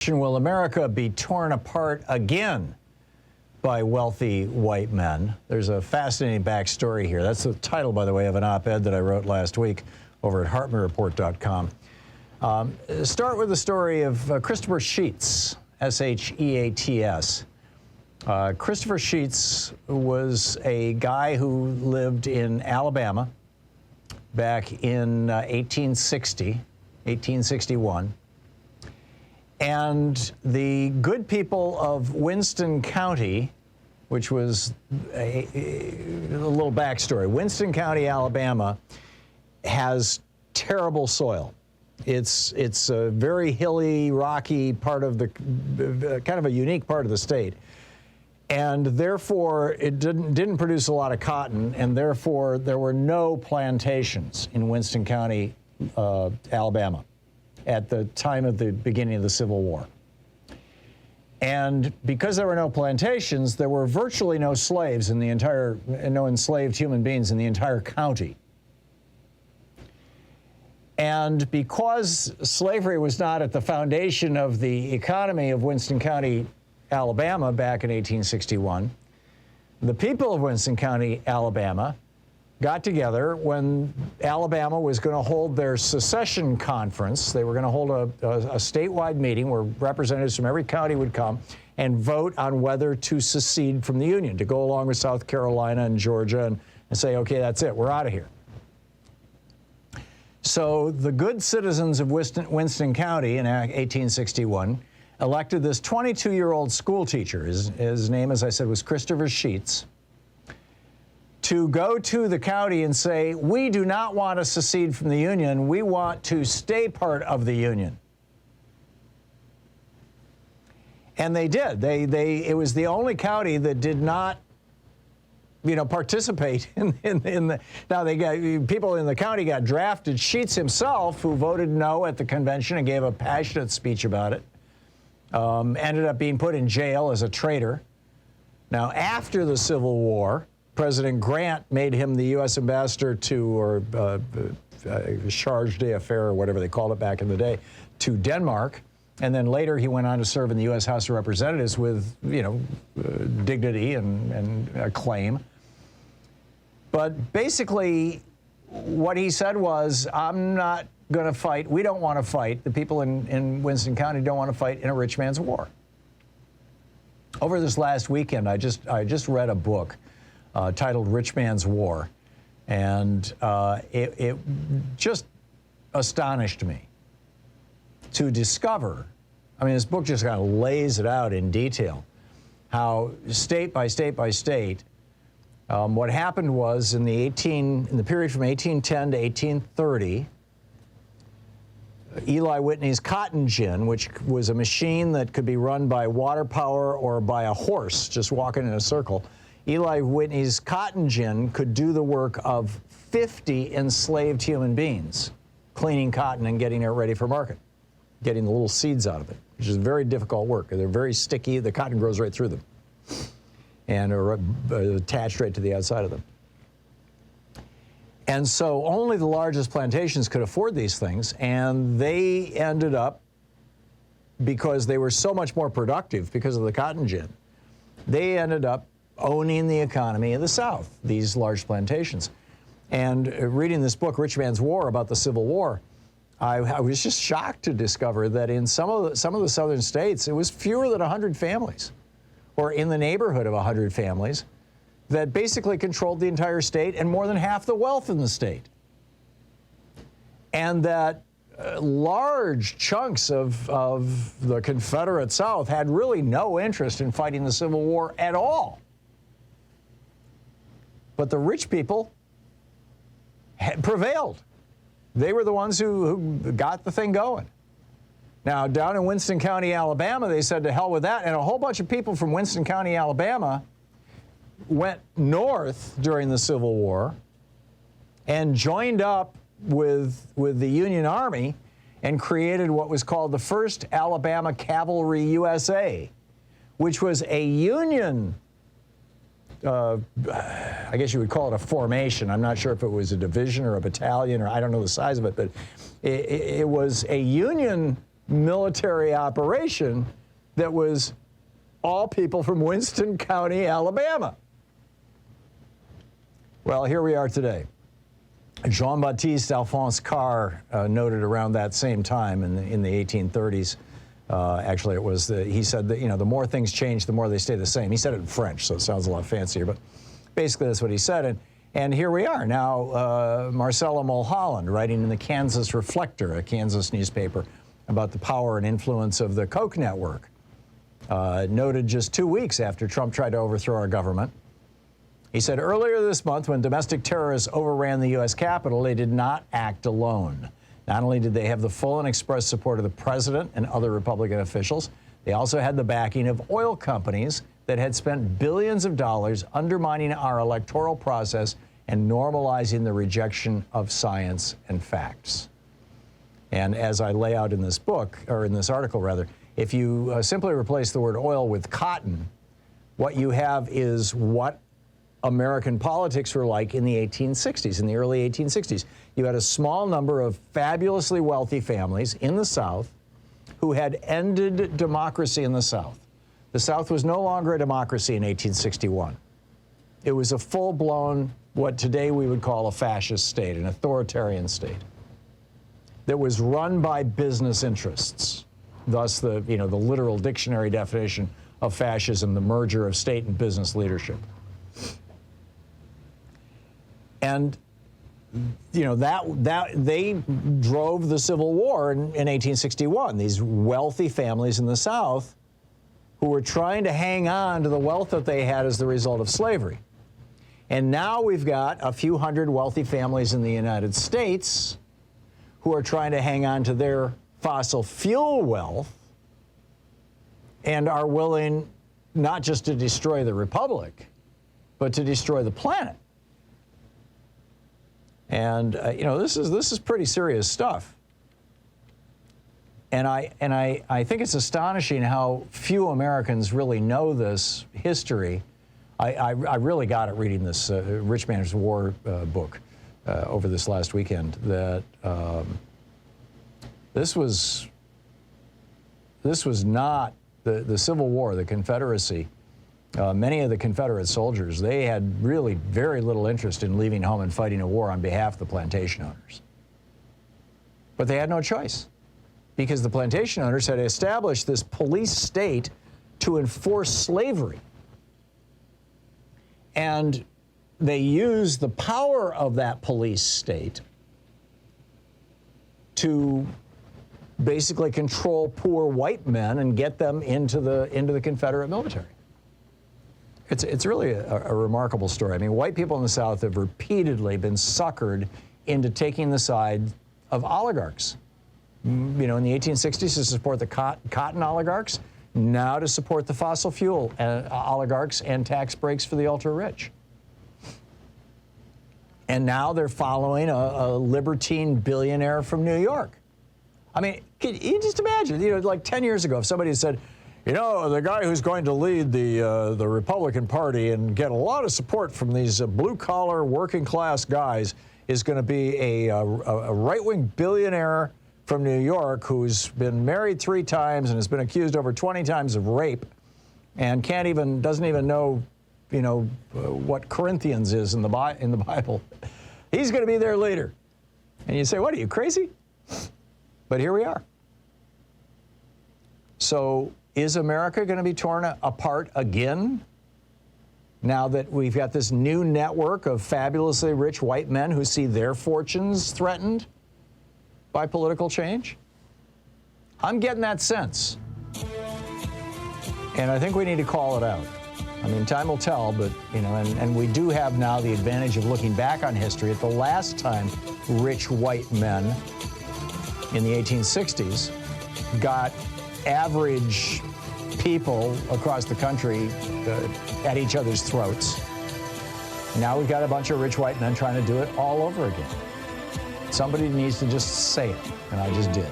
Will America be torn apart again by wealthy white men? There's a fascinating backstory here. That's the title, by the way, of an op-ed that I wrote last week over at HartmannReport.com. Start with the story of Christopher Sheets, S-H-E-A-T-S. Christopher Sheets was a guy who lived in Alabama back in 1861. And the good people of Winston County, which was a little backstory. Winston County, Alabama, has terrible soil. It's a very hilly, rocky part of the, kind of a unique part of the state. And therefore, it didn't produce a lot of cotton, and therefore, there were no plantations in Winston County, Alabama, at the time of the beginning of the Civil War. And because there were no plantations, there were virtually no slaves in the entire, no enslaved human beings in the entire county. And because slavery was not at the foundation of the economy of Winston County, Alabama, back in 1861, the people of Winston County, Alabama, got together when Alabama was going to hold their secession conference. They were going to hold a statewide meeting where representatives from every county would come and vote on whether to secede from the Union, to go along with South Carolina and Georgia and say, okay, that's it, we're out of here. So the good citizens of Winston County in 1861 elected this 22-year-old school teacher. His name, as I said, was Christopher Sheets, to go to the county and say, we do not want to secede from the Union, we want to stay part of the Union. And they did. It was the only county that did not, participate in the, now they got, people in the county got drafted. Sheets himself, who voted no at the convention and gave a passionate speech about it, ended up being put in jail as a traitor. Now, after the Civil War, President Grant made him the U.S. ambassador to, or charge d'affaires, or whatever they called it back in the day, to Denmark. And then later he went on to serve in the U.S. House of Representatives with, dignity and acclaim. But basically, what he said was, I'm not going to fight. We don't want to fight. The people in Winston County don't want to fight in a rich man's war. Over this last weekend, I just read a book titled Rich Man's War, and it just astonished me to discover, this book just kind of lays it out in detail, how state by state by state, what happened was in the period from 1810 to 1830, Eli Whitney's cotton gin, which was a machine that could be run by water power or by a horse just walking in a circle, Eli Whitney's cotton gin could do the work of 50 enslaved human beings, cleaning cotton and getting it ready for market, getting the little seeds out of it, which is very difficult work. They're very sticky. The cotton grows right through them and are attached right to the outside of them. And so only the largest plantations could afford these things, and they ended up, because they were so much more productive because of the cotton gin, they ended up owning the economy of the South, these large plantations. And reading this book, Rich Man's War, about the Civil War, I was just shocked to discover that in some of the southern states, it was fewer than 100 families, or in the neighborhood of 100 families, that basically controlled the entire state and more than half the wealth in the state. And that large chunks of the Confederate South had really no interest in fighting the Civil War at all. But the rich people had prevailed. They were the ones who got the thing going. Now, down in Winston County, Alabama, they said to hell with that, and a whole bunch of people from Winston County, Alabama, went north during the Civil War and joined up with the Union Army and created what was called the 1st Alabama Cavalry USA, which was a Union, I guess you would call it a formation. I'm not sure if it was a division or a battalion, or I don't know the size of it, but it was a Union military operation that was all people from Winston County, Alabama. Well, here we are today. Jean-Baptiste Alphonse Karr noted around that same time in the 1830s. Actually, it was he said that, the more things change, the more they stay the same. He said it in French, so it sounds a lot fancier, but basically that's what he said. And here we are now. Marcella Mulholland writing in the Kansas Reflector, a Kansas newspaper, about the power and influence of the Koch network. Noted just 2 weeks after Trump tried to overthrow our government. He said, earlier this month, when domestic terrorists overran the U.S. Capitol, they did not act alone. Not only did they have the full and express support of the president and other Republican officials, they also had the backing of oil companies that had spent billions of dollars undermining our electoral process and normalizing the rejection of science and facts. And as I lay out in this book, or in this article rather, if you simply replace the word oil with cotton, what you have is what American politics were like in the 1860s, in the early 1860s. You had a small number of fabulously wealthy families in the South who had ended democracy in the South. The South was no longer a democracy in 1861. It was a full-blown, what today we would call a fascist state, an authoritarian state that was run by business interests. Thus the literal dictionary definition of fascism, the merger of state and business leadership. And that they drove the Civil War in 1861. These wealthy families in the South who were trying to hang on to the wealth that they had as the result of slavery. And now we've got a few hundred wealthy families in the United States who are trying to hang on to their fossil fuel wealth and are willing not just to destroy the republic, but to destroy the planet. And this is pretty serious stuff. And I think it's astonishing how few Americans really know this history. I really got it reading this Rich Man's War book over this last weekend. That this was not the Civil War, the Confederacy. Many of the Confederate soldiers, they had really very little interest in leaving home and fighting a war on behalf of the plantation owners. But they had no choice, because the plantation owners had established this police state to enforce slavery. And they used the power of that police state to basically control poor white men and get them into the Confederate military. It's really a remarkable story. I mean, white people in the South have repeatedly been suckered into taking the side of oligarchs. In the 1860s to support the cotton oligarchs, now to support the fossil fuel oligarchs and tax breaks for the ultra-rich. And now they're following a libertine billionaire from New York. I mean, can you just imagine, like 10 years ago, if somebody had said, the guy who's going to lead the Republican Party and get a lot of support from these blue-collar, working-class guys is going to be a right-wing billionaire from New York who's been married 3 times and has been accused over 20 times of rape and doesn't even know, what Corinthians is in the Bible. He's going to be their leader. And you say, what, are you crazy? But here we are. So is America going to be torn apart again? Now that we've got this new network of fabulously rich white men who see their fortunes threatened by political change? I'm getting that sense. And I think we need to call it out. I mean, time will tell, but, and we do have now the advantage of looking back on history at the last time rich white men in the 1860s got average people across the country at each other's throats. Now we've got a bunch of rich white men trying to do it all over again. Somebody needs to just say it, and I just did.